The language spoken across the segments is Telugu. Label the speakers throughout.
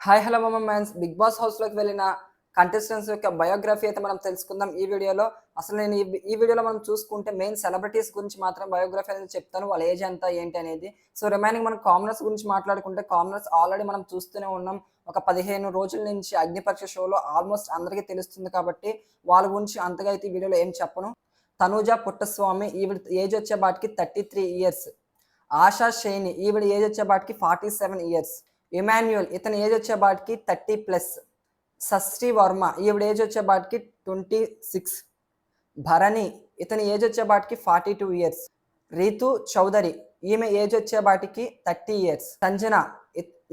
Speaker 1: హాయ్ హలో మ్యాన్స్ బిగ్ బాస్ హౌస్లోకి వెళ్ళిన కంటెస్టెంట్స్ యొక్క బయోగ్రఫీ అయితే మనం తెలుసుకుందాం ఈ వీడియోలో. అసలు నేను ఈ వీడియోలో మనం చూసుకుంటే మెయిన్ సెలబ్రిటీస్ గురించి మాత్రం బయోగ్రఫీ అనేది చెప్తాను, వాళ్ళ ఏజ్ ఎంత ఏంటి అనేది. సో రిమైనింగ్ మనం కామనర్స్ గురించి మాట్లాడుకుంటే కామనర్స్ ఆల్రెడీ మనం చూస్తూనే ఉన్నాం. ఒక 15 రోజుల నుంచి అగ్నిపరీక్ష షోలో ఆల్మోస్ట్ అందరికీ తెలుస్తుంది కాబట్టి వాళ్ళ గురించి అంతగా అయితే ఈ వీడియోలో ఏం చెప్పను. తనూజ పుట్టస్వామి ఈవిడ ఏజ్ వచ్చేబాటికి 33 ఇయర్స్. ఆశా షేని ఈవిడ ఏజ్ వచ్చేబాటికి 47 ఇయర్స్. ఇమాన్యుయల్ ఇతని ఏజ్ వచ్చేబాటికి 30+. సస్టి వర్మ ఈవిడ ఏజ్ వచ్చేబాటికి 26. భరణి ఇతని ఏజ్ వచ్చేబాటికి 42 ఇయర్స్. రీతు చౌదరి ఈమె ఏజ్ వచ్చేబాటికి 30 ఇయర్స్. సంజన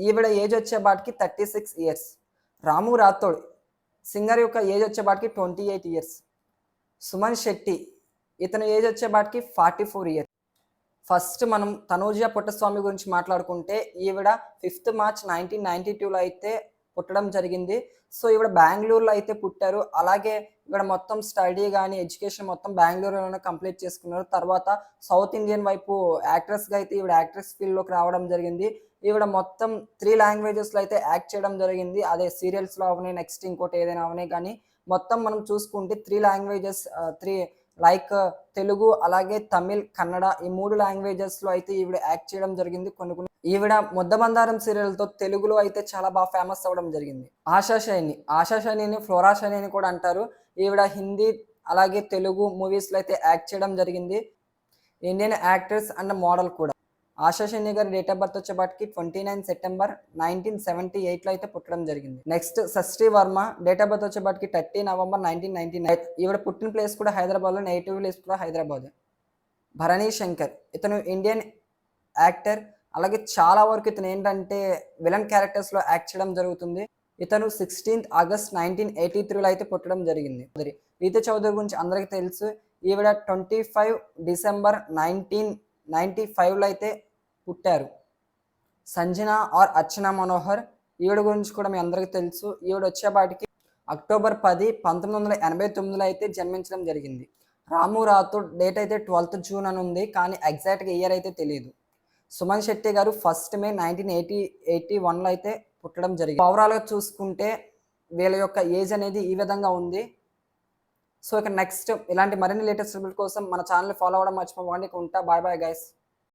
Speaker 1: ఈవిడ ఏజ్ వచ్చేబాటికి 36 ఇయర్స్. రాము రాథోడ్ సింగర్ యొక్క ఏజ్ వచ్చేబాటికి 28 ఇయర్స్. సుమన్ శెట్టి ఇతని ఏజ్ వచ్చేబాటికి 44 ఇయర్స్. ఫస్ట్ మనం తనూజ పుట్టస్వామి గురించి మాట్లాడుకుంటే ఈవిడ 5 మార్చ్ 1992లో అయితే పుట్టడం జరిగింది. సో ఈవిడ బెంగళూరులో అయితే పుట్టారు. అలాగే ఈవిడ మొత్తం స్టడీ కానీ ఎడ్యుకేషన్ మొత్తం బెంగళూరులోనే కంప్లీట్ చేసుకున్నారు. తర్వాత సౌత్ ఇండియన్ వైపు యాక్ట్రెస్గా అయితే ఈవిడ యాక్ట్రెస్ ఫీల్డ్లోకి రావడం జరిగింది. ఈవిడ మొత్తం 3 లాంగ్వేజెస్లో అయితే యాక్ట్ చేయడం జరిగింది. అదే సీరియల్స్లో అవని, నెక్స్ట్ ఇంకోటి ఏదైనా అవని, కానీ మొత్తం మనం చూసుకుంటే 3 లాంగ్వేజెస్, లైక్ తెలుగు, అలాగే తమిళ్, కన్నడ, ఈ 3 లాంగ్వేజెస్లో అయితే ఈవిడ యాక్ట్ చేయడం జరిగింది. కొన్ని ఈవిడ ముద్దబందారం సీరియల్తో తెలుగులో అయితే చాలా బాగా ఫేమస్ అవ్వడం జరిగింది. ఆశా షైనిని ఫ్లోరా షైని అని కూడా అంటారు. ఈవిడ హిందీ అలాగే తెలుగు మూవీస్లో అయితే యాక్ట్ చేయడం జరిగింది. ఇండియన్ యాక్ట్రెస్ అండ్ మోడల్ కూడా. ఆశా షైని గారి డేట్ ఆఫ్ బర్త్ వచ్చేపాటికి 29 సెప్టెంబర్ 1978లో అయితే పుట్టడం జరిగింది. Next Sasti Varma date of birth వచ్చేపాటికి 30 నవంబర్ 1999. ఈవిడ పుట్టిన ప్లేస్ కూడా హైదరాబాద్లో, నేటివ్ ప్లేస్ కూడా హైదరాబాద్. భరణి శంకర్ ఇతను ఇండియన్ యాక్టర్. అలాగే చాలా వరకు ఇతను ఏంటంటే విలన్ క్యారెక్టర్స్లో యాక్ట్ చేయడం జరుగుతుంది. ఇతను 16 ఆగస్ట్ 1983లో అయితే పుట్టడం జరిగింది. రీతు చౌదరి గురించి అందరికీ తెలుసు. ఈవిడ 25 డిసెంబర్ 1995లో అయితే పుట్టారు. సంజన ఆర్ అర్చన మనోహర్ ఈవిడ గురించి కూడా మీ అందరికీ తెలుసు. ఈవిడ వచ్చేపాటికి అక్టోబర్ 10, 1989లో అయితే జన్మించడం జరిగింది. రాము రాథోడ్ డేట్ అయితే 12th జూన్ అని ఉంది, కానీ ఎగ్జాక్ట్గా ఇయర్ అయితే తెలియదు. సుమన్ శెట్టి గారు 1 మే 1981లో అయితే పుట్టడం జరిగింది. ఓవరాల్గా చూసుకుంటే వీళ్ళ యొక్క ఏజ్ అనేది ఈ విధంగా ఉంది. సో ఇక నెక్స్ట్ ఇలాంటి మరిన్ని లేటెస్ట్ రిజల్ట్ కోసం మన ఛానల్ ఫాలో అవ్వడం మర్చిపోకండి. ఉంటా. Bye bye guys.